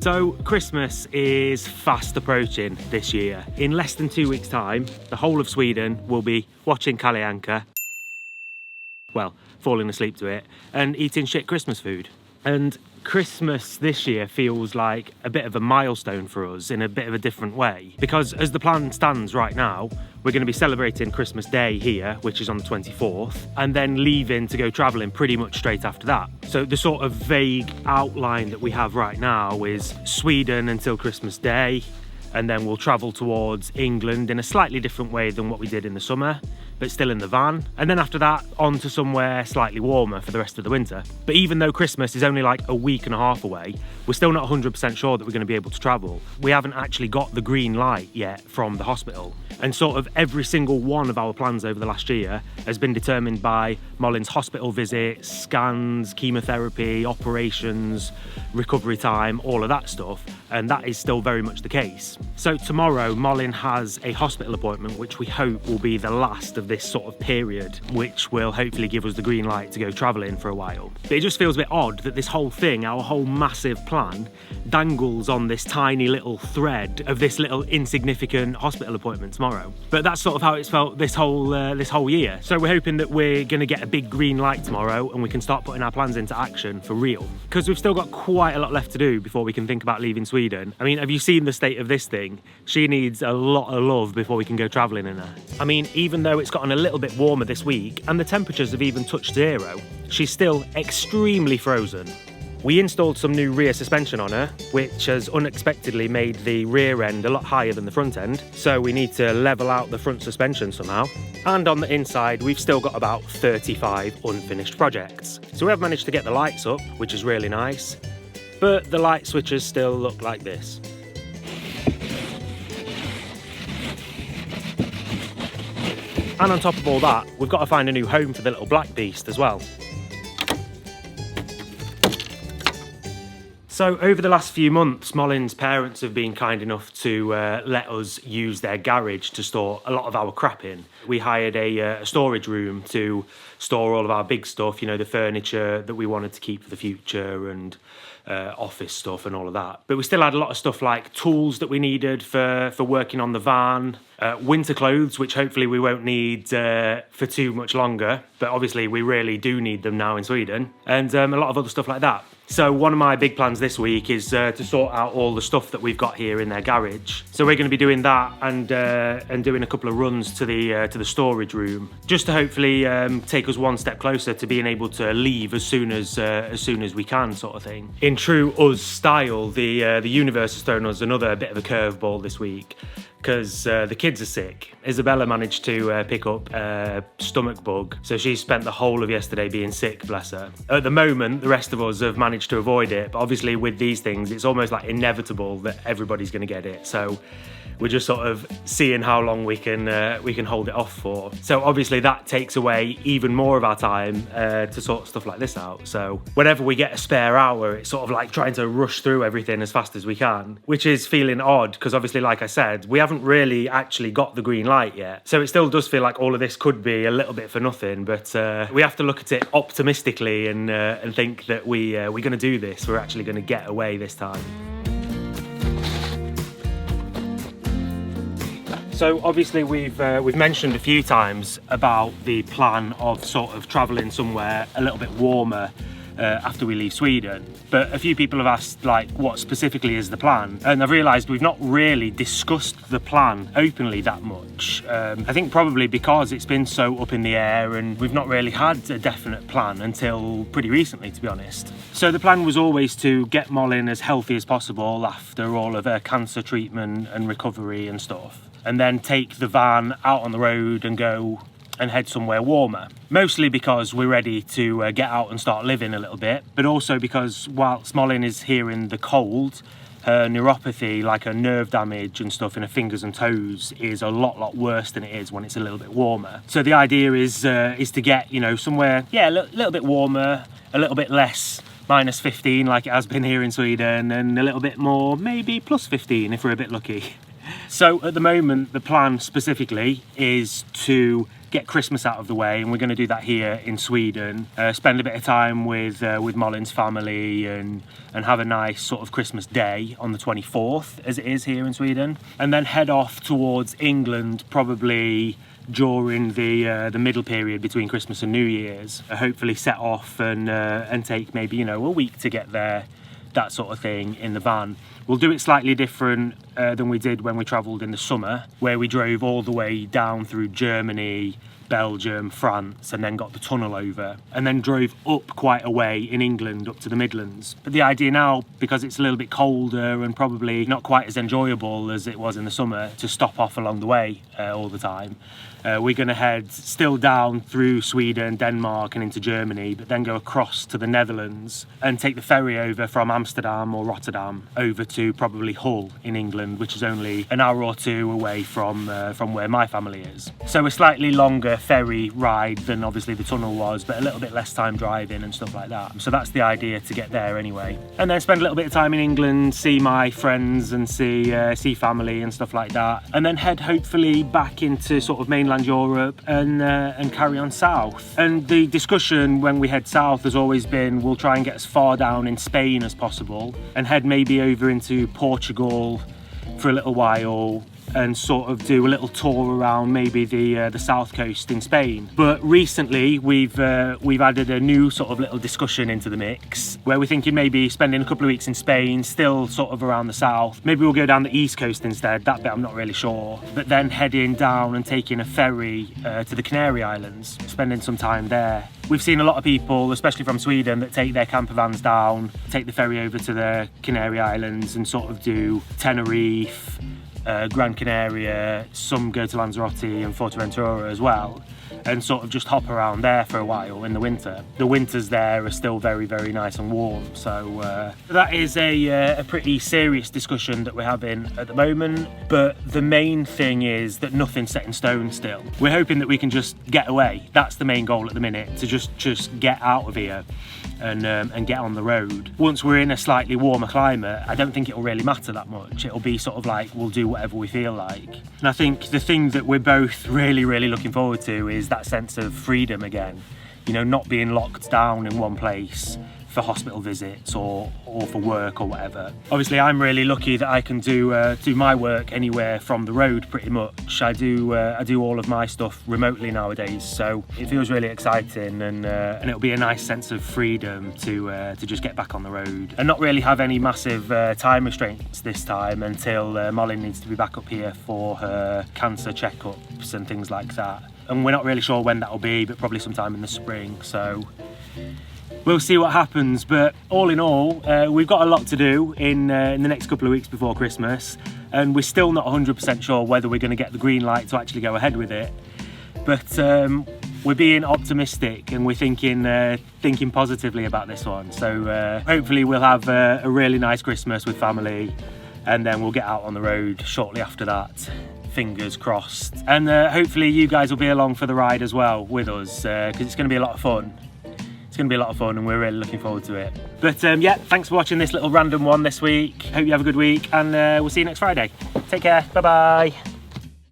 So Christmas is fast approaching this year. In less than 2 weeks' time, the whole of Sweden will be watching Kalle Anka, well, falling asleep to it, and eating shit Christmas food. And Christmas this year feels like a bit of a milestone for us in a bit of a different way, because as the plan stands right now, we're going to be celebrating Christmas Day here, which is on the 24th, and then leaving to go travelling pretty much straight after that. So the sort of vague outline that we have right now is Sweden until Christmas Day, and then we'll travel towards England in a slightly different way than what we did in the summer, but still in the van. And then after that, on to somewhere slightly warmer for the rest of the winter. But even though Christmas is only like a week and a half away, we're still not 100% sure that we're going to be able to travel. We haven't actually got the green light yet from the hospital. And sort of every single one of our plans over the last year has been determined by Malin's hospital visits, scans, chemotherapy, operations, recovery time, all of that stuff. And that is still very much the case. So tomorrow, Malin has a hospital appointment, which we hope will be the last of this sort of period, which will hopefully give us the green light to go travelling for a while. But it just feels a bit odd that this whole thing, our whole massive plan, dangles on this tiny little thread of this little insignificant hospital appointment tomorrow. But that's sort of how it's felt this whole year. So we're hoping that we're going to get a big green light tomorrow and we can start putting our plans into action for real. Because we've still got quite a lot left to do before we can think about leaving Sweden. I mean, have you seen the state of this thing? She needs a lot of love before we can go travelling in her. I mean, even though it's gotten a little bit warmer this week and the temperatures have even touched 0, she's still extremely frozen. We installed some new rear suspension on her, which has unexpectedly made the rear end a lot higher than the front end, so we need to level out the front suspension somehow. And on the inside, we've still got about 35 unfinished projects. So we have managed to get the lights up, which is really nice, but the light switches still look like this. And on top of all that, we've got to find a new home for the little black beast as well. So over the last few months, Malin's parents have been kind enough to let us use their garage to store a lot of our crap in. We hired a storage room to store all of our big stuff, you know, the furniture that we wanted to keep for the future and office stuff and all of that. But we still had a lot of stuff like tools that we needed for working on the van, winter clothes, which hopefully we won't need for too much longer, but obviously we really do need them now in Sweden, and a lot of other stuff like that. So one of my big plans this week is to sort out all the stuff that we've got here in their garage. So we're going to be doing that and doing a couple of runs to the storage room, just to hopefully take us one step closer to being able to leave as soon as we can, sort of thing. In true us style, the universe has thrown us another bit of a curveball this week, because the kids are sick. Isabella managed to pick up a stomach bug, so she spent the whole of yesterday being sick, bless her. At the moment, the rest of us have managed to avoid it, but obviously with these things, it's almost like inevitable that everybody's going to get it. So we're just sort of seeing how long we can hold it off for. So obviously that takes away even more of our time to sort stuff like this out. So whenever we get a spare hour, it's sort of like trying to rush through everything as fast as we can, which is feeling odd because obviously, like I said, we haven't really actually got the green light yet. So it still does feel like all of this could be a little bit for nothing, but we have to look at it optimistically and think that we're going to do this. We're actually going to get away this time. So obviously we've mentioned a few times about the plan of sort of travelling somewhere a little bit warmer after we leave Sweden, but a few people have asked like what specifically is the plan, and I've realised we've not really discussed the plan openly that much. I think probably because it's been so up in the air and we've not really had a definite plan until pretty recently, to be honest. So the plan was always to get Malin as healthy as possible after all of her cancer treatment and recovery and stuff, and then take the van out on the road and go and head somewhere warmer. Mostly because we're ready to get out and start living a little bit, but also because whilst Malin is here in the cold, her neuropathy, like her nerve damage and stuff in her fingers and toes, is a lot worse than it is when it's a little bit warmer. So the idea is to get, you know, somewhere, yeah, a little bit warmer, a little bit less minus 15 like it has been here in Sweden, and a little bit more, maybe plus 15 if we're a bit lucky. So at the moment, the plan specifically is to get Christmas out of the way, and we're going to do that here in Sweden. Spend a bit of time with Malin's family and have a nice sort of Christmas day on the 24th, as it is here in Sweden, and then head off towards England probably during the middle period between Christmas and New Year's. Hopefully set off and take maybe, you know, a week to get there, that sort of thing, in the van. We'll do it slightly different than we did when we travelled in the summer, where we drove all the way down through Germany, Belgium, France, and then got the tunnel over, and then drove up quite a way in England up to the Midlands. But the idea now, because it's a little bit colder and probably not quite as enjoyable as it was in the summer to stop off along the way all the time, we're going to head still down through Sweden, Denmark and into Germany, but then go across to the Netherlands and take the ferry over from Amsterdam or Rotterdam over to probably Hull in England, which is only an hour or two away from where my family is. So a slightly longer ferry ride than obviously the tunnel was, but a little bit less time driving and stuff like that. So that's the idea, to get there anyway, and then spend a little bit of time in England, see my friends and see family and stuff like that, and then head hopefully back into sort of mainland Europe and carry on south. And the discussion when we head south has always been, we'll try and get as far down in Spain as possible and head maybe over into Portugal for a little while and sort of do a little tour around maybe the south coast in Spain. But recently we've added a new sort of little discussion into the mix, where we're thinking maybe spending a couple of weeks in Spain, still sort of around the south. Maybe we'll go down the east coast instead, that bit I'm not really sure. But then heading down and taking a ferry to the Canary Islands, spending some time there. We've seen a lot of people, especially from Sweden, that take their camper vans down, take the ferry over to the Canary Islands and sort of do Tenerife, Gran Canaria, some go to Lanzarote and Fuerteventura as well, and sort of just hop around there for a while in the winter. The winters there are still very, very nice and warm, so that is a pretty serious discussion that we're having at the moment. But the main thing is that nothing's set in stone still. We're hoping that we can just get away. That's the main goal at the minute, to just get out of here and get on the road. Once we're in a slightly warmer climate, I don't think it'll really matter that much. It'll be sort of like, we'll do whatever we feel like. And I think the thing that we're both really, really looking forward to is that sense of freedom again. You know, not being locked down in one place for hospital visits or for work or whatever. Obviously, I'm really lucky that I can do my work anywhere from the road pretty much. I do all of my stuff remotely nowadays, so it feels really exciting, and it'll be a nice sense of freedom to just get back on the road and not really have any massive time restraints this time until Malin needs to be back up here for her cancer checkups and things like that. And we're not really sure when that'll be, but probably sometime in the spring. So we'll see what happens. But all in all, we've got a lot to do in the next couple of weeks before Christmas, and we're still not 100% sure whether we're going to get the green light to actually go ahead with it. But we're being optimistic, and we're thinking positively about this one. So hopefully we'll have a really nice Christmas with family, and then we'll get out on the road shortly after that. Fingers crossed. And hopefully you guys will be along for the ride as well with us, because it's going to be a lot of fun. It's going to be a lot of fun, and we're really looking forward to it. But yeah, thanks for watching this little random one this week. Hope you have a good week, and we'll see you next Friday. Take care. Bye bye.